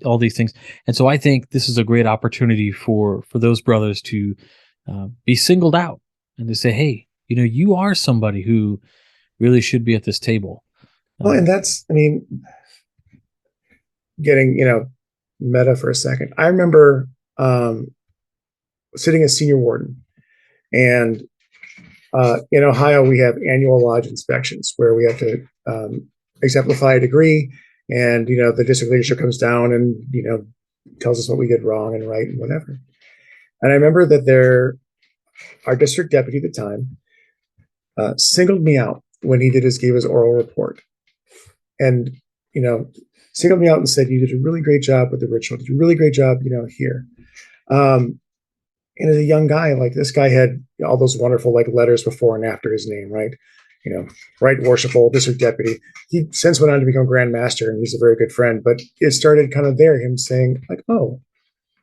all these things. And so I think this is a great opportunity for those brothers to be singled out and to say, hey, you are somebody who really should be at this table. Well, and that's, getting, meta for a second. I remember sitting as senior warden, and in Ohio, we have annual lodge inspections where we have to exemplify a degree, and, the district leadership comes down and, tells us what we did wrong and right and whatever. And I remember that our district deputy at the time singled me out when he gave his oral report, and, singled me out and said, you did a really great job with the ritual, did a really great job, here. And as a young guy, like, this guy had all those wonderful, like, letters before and after his name, right? Right worshipful district deputy. He since went on to become Grand Master, and he's a very good friend. But it started kind of there, him saying, like, oh,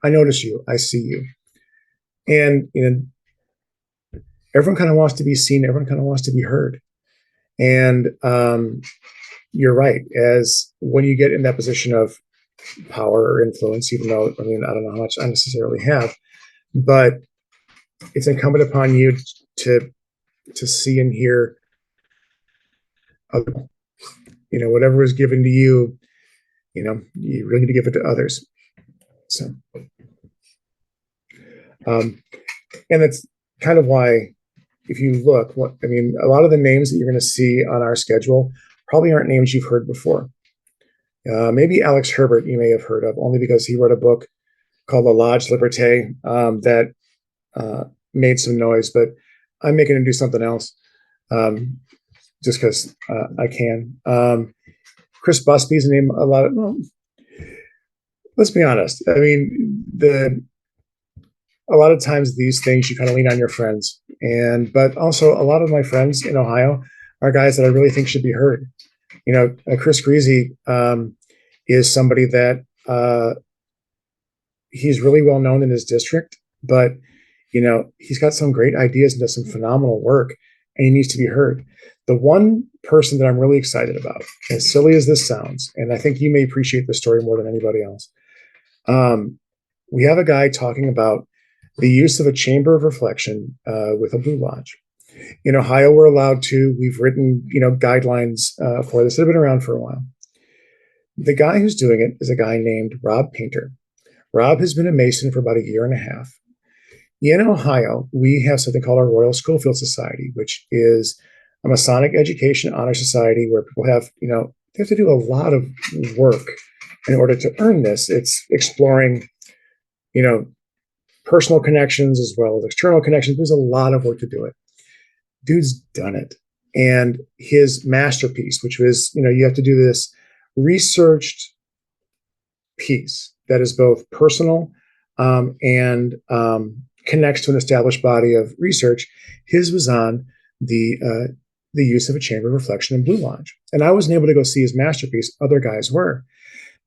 I notice you, I see you. And, everyone kind of wants to be seen, everyone kind of wants to be heard. And you're right. As when you get in that position of power or influence, even though, I don't know how much I necessarily have, but it's incumbent upon you to see and hear, whatever is given to you, you really need to give it to others. So, and that's kind of why, if you look, a lot of the names that you're going to see on our schedule probably aren't names you've heard before. Maybe Alex Herbert you may have heard of, only because he wrote a book called the Lodge Liberté that made some noise, but I'm making him do something else just because I can. Chris Busby's name a lot of. Well, let's be honest. I mean, a lot of times these things you kind of lean on your friends, but also a lot of my friends in Ohio are guys that I really think should be heard. Chris Greasy is somebody that he's really well known in his district, but he's got some great ideas and does some phenomenal work, and he needs to be heard. The one person that I'm really excited about, as silly as this sounds, and I think you may appreciate this story more than anybody else. We have a guy talking about the use of a chamber of reflection with a Blue Lodge. In Ohio, we've written, guidelines for this that have been around for a while. The guy who's doing it is a guy named Rob Painter. Rob has been a Mason for about a year and a half. In Ohio, we have something called our Royal Schofield Society, which is a Masonic education honor society where people have, they have to do a lot of work in order to earn this. It's exploring, personal connections as well as external connections. There's a lot of work to do it. Dude's done it. And his masterpiece, which was, you have to do this researched piece that is both personal and connects to an established body of research. His was on the use of a chamber of reflection in Blue Lodge. And I wasn't able to go see his masterpiece. Other guys were.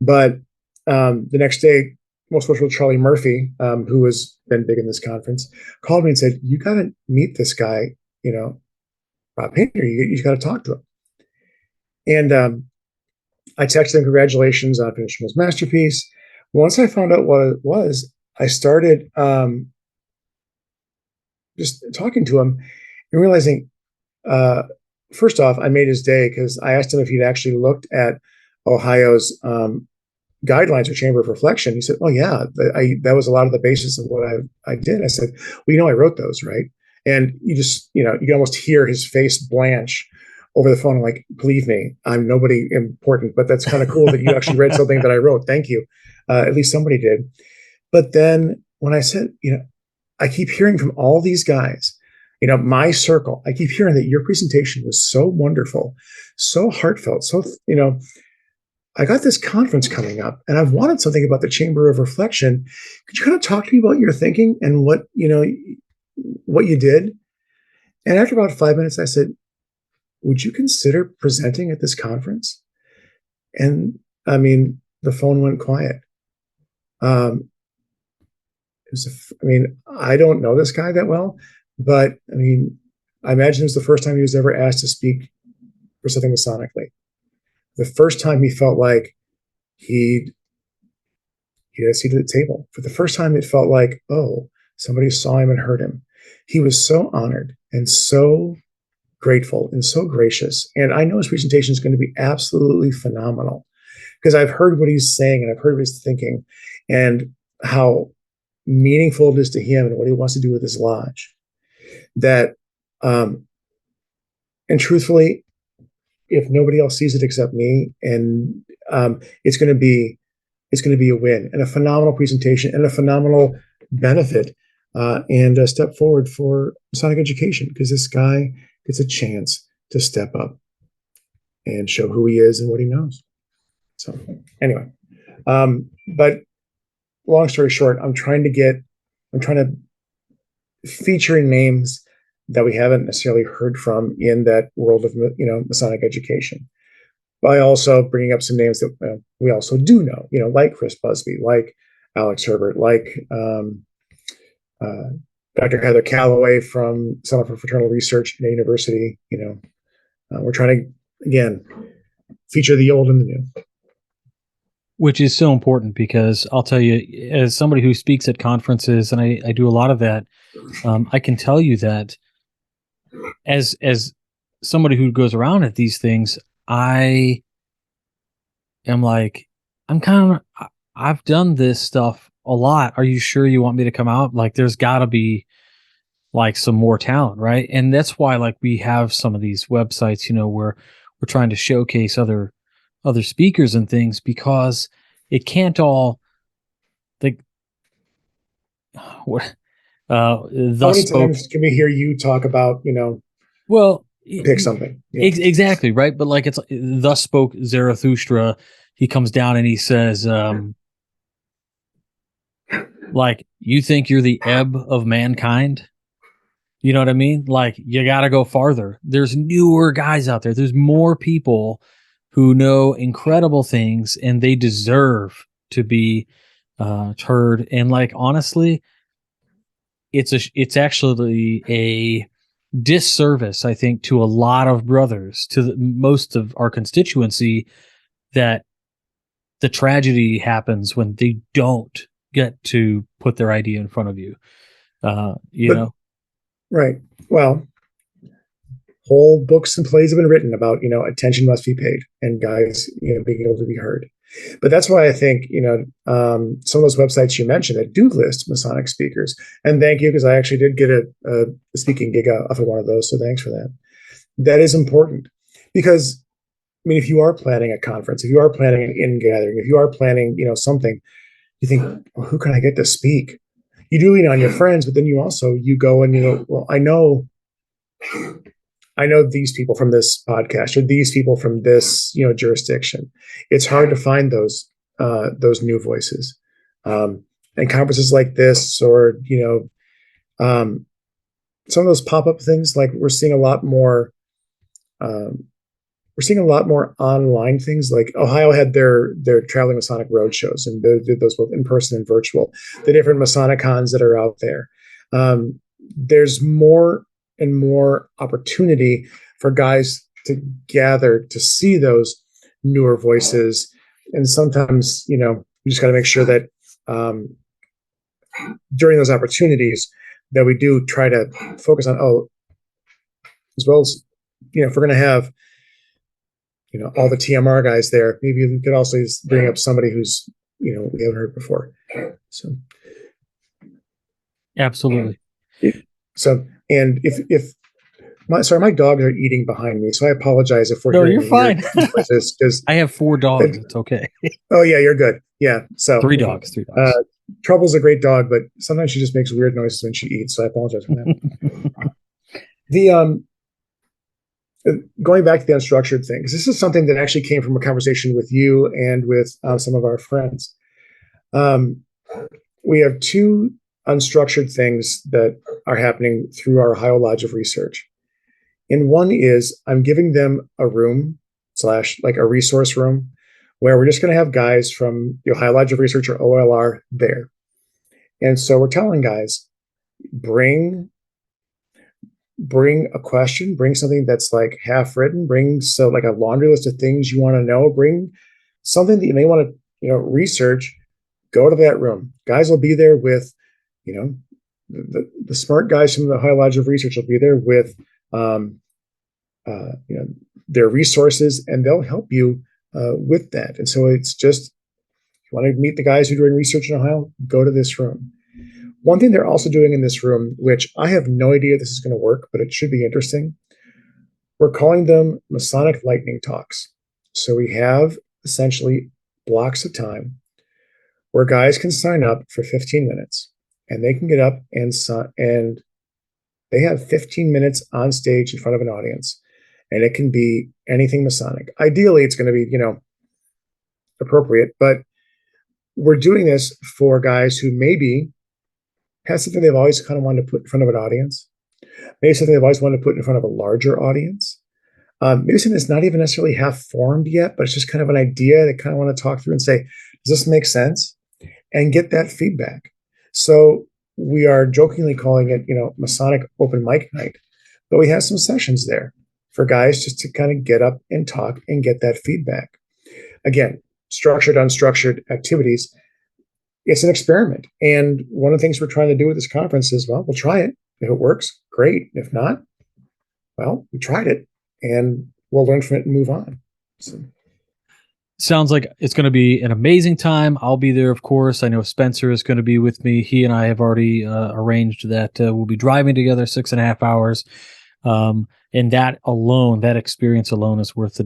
But the next day, most special Charlie Murphy, who has been big in this conference, called me and said, "You got to meet this guy, Rob Painter. You got to talk to him." And I texted him congratulations on finishing his masterpiece. Once I found out what it was, I started just talking to him and realizing, first off, I made his day because I asked him if he'd actually looked at Ohio's guidelines for chamber of reflection. He said, "Oh yeah, that was a lot of the basis of what I did." I said, "Well, I wrote those, right?" And you just, you can almost hear his face blanch over the phone. I'm like, "Believe me, I'm nobody important, but that's kind of cool that you actually read something that I wrote. Thank you. At least somebody did." But then when I said, I keep hearing from all these guys, my circle, I keep hearing that your presentation was so wonderful, so heartfelt, so, I got this conference coming up and I've wanted something about the chamber of reflection. Could you kind of talk to me about your thinking and what you did? And after about 5 minutes, I said, "Would you consider presenting at this conference?" And I mean, the phone went quiet. I don't know this guy that well, but I imagine it was the first time he was ever asked to speak for something Masonically. The first time he felt like he had a seat at the table. For the first time, it felt like, oh, somebody saw him and heard him. He was so honored and so grateful and so gracious. And I know his presentation is going to be absolutely phenomenal because I've heard what he's saying and I've heard what he's thinking and how meaningful it is to him and what he wants to do with his lodge. And truthfully, if nobody else sees it except me, and it's going to be a win and a phenomenal presentation and a phenomenal benefit and a step forward for Masonic education because this guy gets a chance to step up and show who he is and what he knows. So anyway, but long story short, I'm trying to feature names that we haven't necessarily heard from in that world of Masonic education, by also bringing up some names that we also do know, like Chris Busby, like Alex Herbert, like Dr. Heather Calloway from Center for Fraternal Research at a university. We're trying to again feature the old and the new, which is so important because I'll tell you, as somebody who speaks at conferences, and I do a lot of that, I can tell you that as somebody who goes around at these things, I am like, I've done this stuff a lot. Are you sure you want me to come out? Like, there's got to be like some more talent, right? And that's why like we have some of these websites, where we're trying to showcase other speakers and things because it can't all like what How thus many spoke. times can we hear you talk about, Well, pick something? Yeah. exactly, right. But like, it's thus spoke Zarathustra. He comes down and he says, like, you think you're the ebb of mankind. You know what I mean? Like, you got to go farther. There's newer guys out there. There's more people who know incredible things, and they deserve to be heard. And like, honestly, it's actually a disservice, I think, to a lot of brothers, to most of our constituency, that the tragedy happens when they don't get to put their idea in front of you. You But know, right. Well, whole books and plays have been written about, attention must be paid and guys, being able to be heard. But that's why I think, some of those websites you mentioned that do list Masonic speakers, and thank you, because I actually did get a speaking gig off of one of those. So thanks for that. That is important because, I mean, if you are planning a conference, if you are planning an in-gathering, if you are planning, something, you think, well, who can I get to speak? You do lean on your friends, but then you go and well, I know these people from this podcast or these people from this, jurisdiction. It's hard to find those new voices. And conferences like this, or some of those pop-up things, like we're seeing a lot more. We're seeing a lot more online things. Like Ohio had their traveling Masonic road shows, and they did those both in person and virtual. The different Masonic cons that are out there. There's more and more opportunity for guys to gather to see those newer voices. And sometimes, you just got to make sure that during those opportunities that we do try to focus on, as well as, if we're going to have, all the TMR guys there, maybe we could also bring up somebody who's, we haven't heard before. So. absolutely. So, and if my dogs are eating behind me, so I apologize if we're No, hearing you're fine. because I have 4 dogs. It's okay. oh yeah, you're good. Yeah, so 3 dogs. Trouble's a great dog, but sometimes she just makes weird noises when she eats. So I apologize for that. The going back to the unstructured thing, because this is something that actually came from a conversation with you and with some of our friends. We have 2 unstructured things that are happening through our Ohio Lodge of Research. And one is I'm giving them a room / like a resource room where we're just going to have guys from the Ohio Lodge of Research or OLR there. And so we're telling guys, bring a question, bring something that's like half written, like a laundry list of things you want to know, bring something that you may want to, research, go to that room. Guys will be there with, the smart guys from the Ohio Lodge of Research will be there with, their resources, and they'll help you with that. And so it's just, if you want to meet the guys who are doing research in Ohio, go to this room. One thing they're also doing in this room, which I have no idea this is going to work, but it should be interesting. We're calling them Masonic lightning talks. So we have essentially blocks of time where guys can sign up for 15 minutes, and they can get up and they have 15 minutes on stage in front of an audience, and it can be anything Masonic. Ideally, it's going to be, appropriate, but we're doing this for guys who maybe have something they've always kind of wanted to put in front of an audience, maybe something they've always wanted to put in front of a larger audience, maybe something that's not even necessarily half formed yet, but it's just kind of an idea they kind of want to talk through and say, does this make sense? And get that feedback. So we are jokingly calling it, Masonic open mic night, but we have some sessions there for guys just to kind of get up and talk and get that feedback. Again, structured, unstructured activities. It's an experiment. And one of the things we're trying to do with this conference is, well, we'll try it. If it works, great. If not, well, we tried it and we'll learn from it and move on. So. Sounds like it's going to be an amazing time. I'll be there, of course. I know Spencer is going to be with me. He and I have already arranged that we'll be driving together 6.5 hours. And that experience alone is worth the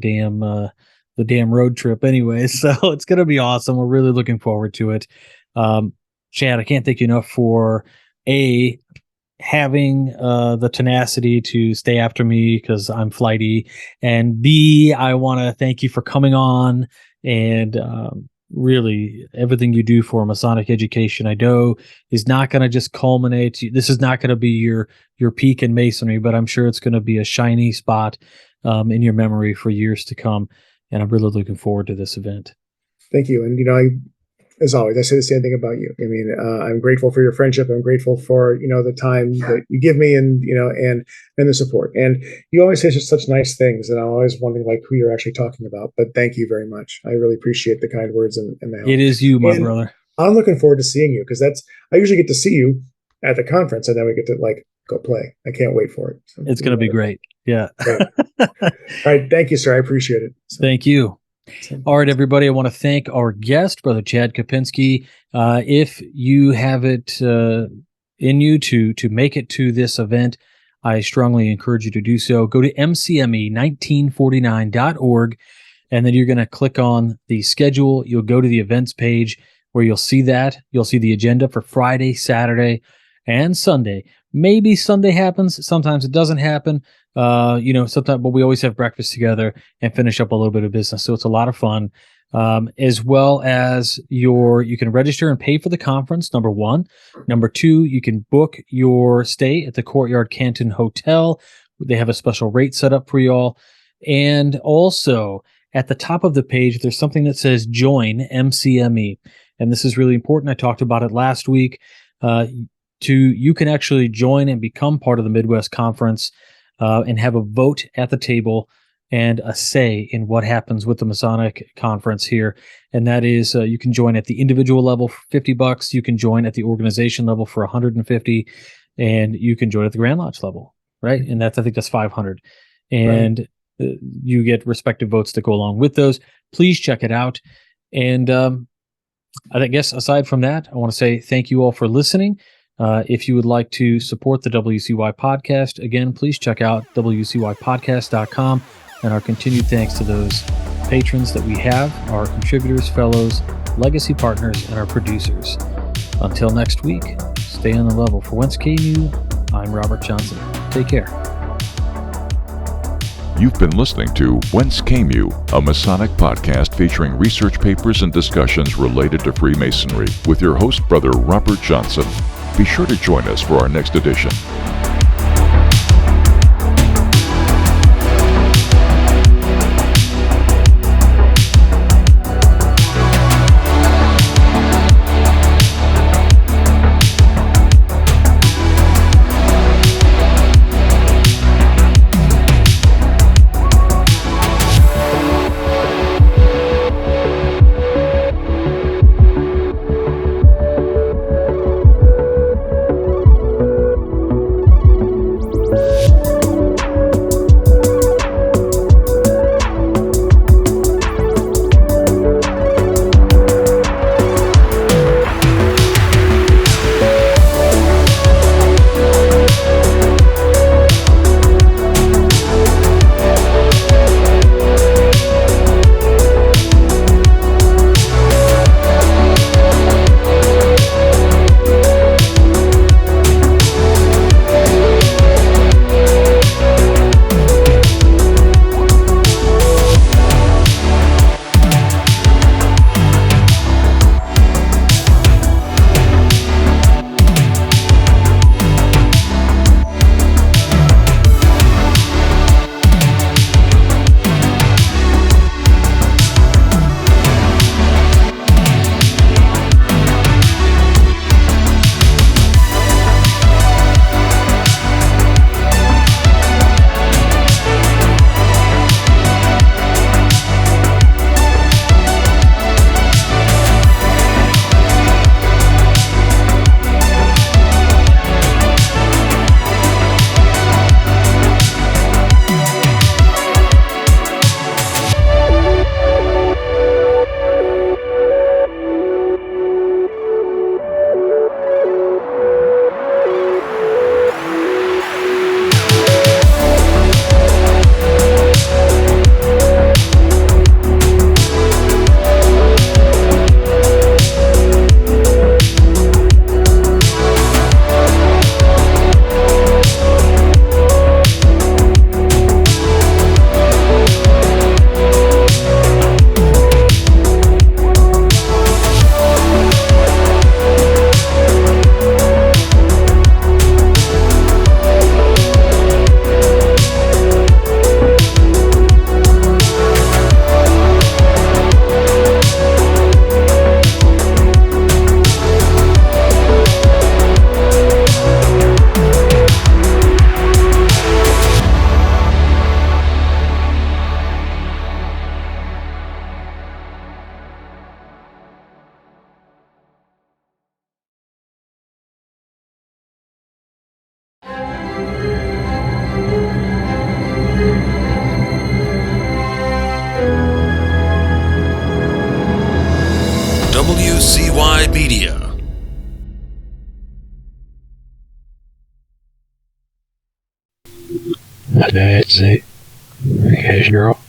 damn road trip anyway. So it's going to be awesome. We're really looking forward to it. Chad, I can't thank you enough for having the tenacity to stay after me because I'm flighty, and B, I want to thank you for coming on and really everything you do for Masonic education. I know is not going to just culminate. This is not going to be your peak in Masonry, but I'm sure it's going to be a shiny spot in your memory for years to come. And I'm really looking forward to this event. Thank you. And, as always, I say the same thing about you. I mean, I'm grateful for your friendship. I'm grateful for, the time that you give me and the support. And you always say such nice things. And I'm always wondering like who you're actually talking about. But thank you very much. I really appreciate the kind words and the help. It is you, my brother. I'm looking forward to seeing you because I usually get to see you at the conference and then we get to go play. I can't wait for it. So, it's going to be great. Yeah. Great. All right. Thank you, sir. I appreciate it. So. Thank you. All right, everybody. I want to thank our guest, Brother Chad Kopinski. If you have it in you to make it to this event, I strongly encourage you to do so. Go to mcme1949.org, and then you're going to click on the schedule. You'll go to the events page where you'll see that. You'll see the agenda for Friday, Saturday, and Sunday. Maybe Sunday happens. Sometimes it doesn't happen. Sometimes, but we always have breakfast together and finish up a little bit of business. So it's a lot of fun. As well as you can register and pay for the conference, number one. Number two, you can book your stay at the Courtyard Canton Hotel. They have a special rate set up for you all. And also at the top of the page, there's something that says join MCME. And this is really important. I talked about it last week. You can actually join and become part of the Midwest Conference and have a vote at the table and a say in what happens with the Masonic Conference here. And that is, you can join at the individual level for $50. You can join at the organization level for $150, and you can join at the Grand Lodge level, right? And I think that's $500. And you get respective votes that go along with those. Please check it out. And I guess aside from that, I want to say thank you all for listening. If you would like to support the WCY podcast, again, please check out WCYpodcast.com. And our continued thanks to those patrons that we have, our contributors, fellows, legacy partners, and our producers. Until next week, stay on the level. For Whence Came You, I'm Robert Johnson. Take care. You've been listening to Whence Came You, a Masonic podcast featuring research papers and discussions related to Freemasonry with your host, Brother Robert Johnson. Be sure to join us for our next edition. WCY Media. That's it. Casual.